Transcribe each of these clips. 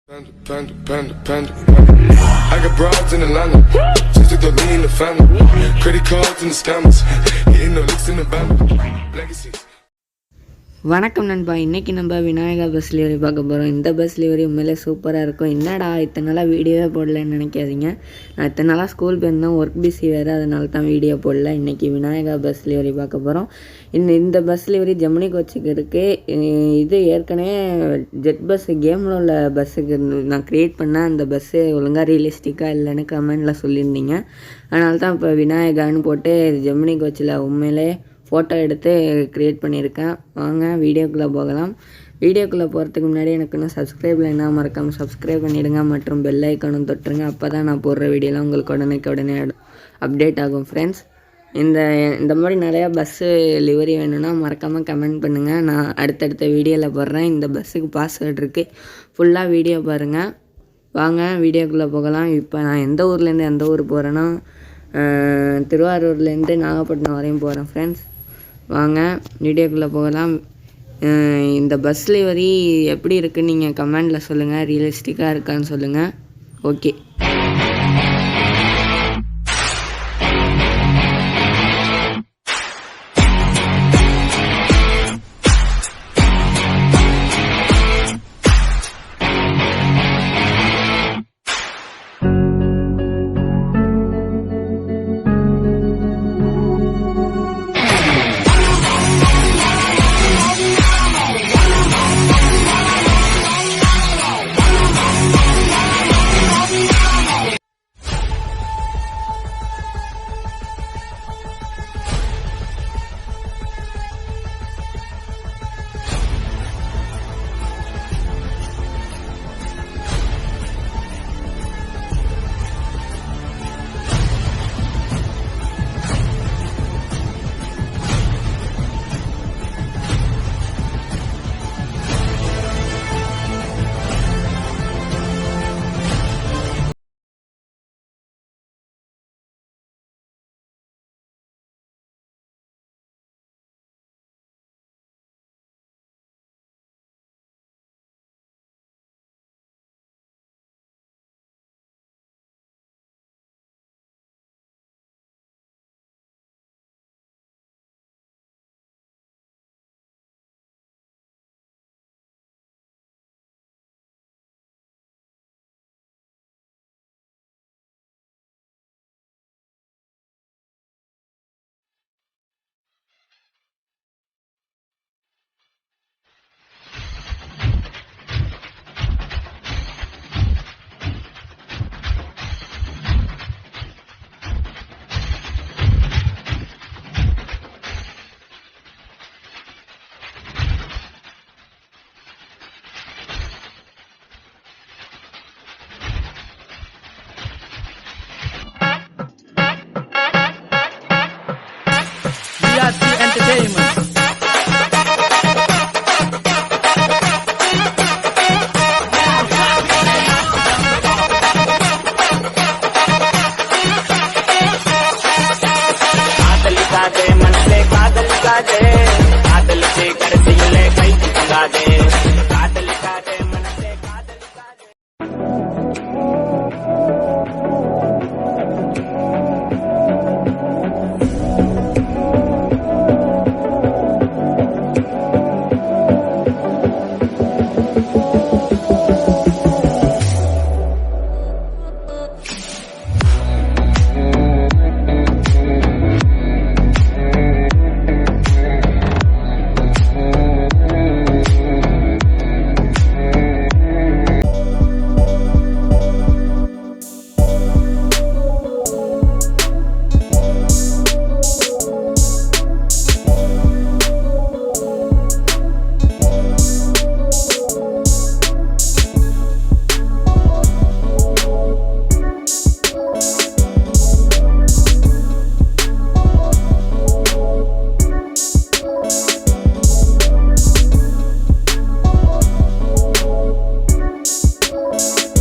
Panda. I got broads in Atlanta, just to throw me in the family. Credit cards and the scammers, getting no licks in the band. Legacies. வணக்கம் நண்பா. இன்றைக்கி நம்ம Vinayaka bus delivery பார்க்க போகிறோம். இந்த bus delivery உண்மையிலே சூப்பராக இருக்கும். என்னடா இத்தனை நாளாக வீடியோவே போடலன்னு நினைக்காதீங்க. நான் இத்தனை நாளாக ஸ்கூல் போயிருந்தேன், ஒர்க் பிஸி வேறு, அதனால தான் வீடியோ போடல. இன்றைக்கி விநாயகா பஸ் டெலிவரி பார்க்க போகிறோம். இந்த பஸ் டெலிவரி ஜெமினி கோச்சுக்கு இருக்குது. இது ஏற்கனவே ஜெட் பஸ்ஸு கேமில் உள்ள பஸ்ஸுக்கு நான் க்ரியேட் பண்ணேன். அந்த பஸ்ஸு ஒழுங்காக ரியலிஸ்டிக்காக இல்லைன்னு கமெண்டில் சொல்லியிருந்தீங்க. அதனால தான் இப்போ விநாயகான்னு போட்டு ஜெமினி கோச்சில் உண்மையிலே ஃபோட்டோ எடுத்து க்ரியேட் பண்ணியிருக்கேன். வாங்க வீடியோக்குள்ளே போகலாம். வீடியோக்குள்ளே போகிறதுக்கு முன்னாடி எனக்கு இன்னும் சப்ஸ்கிரைபில் என்ன மறக்காமல் சப்ஸ்கிரைப் பண்ணிவிடுங்க மற்றும் பெல் ஐக்கானும் தொட்டுருங்க. அப்போ தான் நான் போடுற வீடியோலாம் உங்களுக்கு உடனே அப்டேட் ஆகும் ஃப்ரெண்ட்ஸ். இந்த மாதிரி நிறையா பஸ்ஸு டெலிவரி வேணும்னா மறக்காமல் கமெண்ட் பண்ணுங்கள். நான் அடுத்தடுத்த வீடியோவில் போடுறேன். இந்த பஸ்ஸுக்கு பாஸ்வேர்டு இருக்குது, ஃபுல்லாக வீடியோ பாருங்கள். வாங்க வீடியோக்குள்ளே போகலாம். இப்போ நான் எந்த ஊர்லேருந்து எந்த ஊர் போகிறேன்னா திருவாரூர்லேருந்து நாகப்பட்டினம் வரையும் போகிறேன் ஃப்ரெண்ட்ஸ். வாங்க வீடியோக்குள்ளே போகலாம். இந்த பஸ் டெலிவரி எப்படி இருக்குன்னு நீங்கள் கமெண்டில் சொல்லுங்கள். ரியலிஸ்டிக்காக இருக்கான்னு சொல்லுங்கள். ஓகே. Entertainment.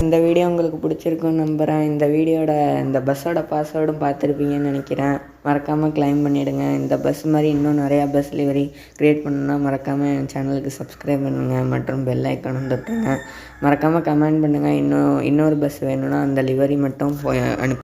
இந்த வீடியோ உங்களுக்கு பிடிச்சிருக்குன்னு நம்புகிறேன். இந்த பஸ்ஸோட பாஸ்வேர்டும் பார்த்துருப்பீங்கன்னு நினைக்கிறேன். மறக்காமல் கிளைம் பண்ணிவிடுங்க. இந்த பஸ் மாதிரி இன்னும் நிறையா பஸ் லிவரி க்ரியேட் பண்ணணுன்னா மறக்காமல் என் சேனலுக்கு சப்ஸ்கிரைப் பண்ணுங்கள் மற்றும் பெல் ஐக்கானும் தொட்டுருங்க. மறக்காமல் கமெண்ட் பண்ணுங்கள். இன்னொரு பஸ் வேணும்னா அந்த லிவரி மட்டும் அனுப்பி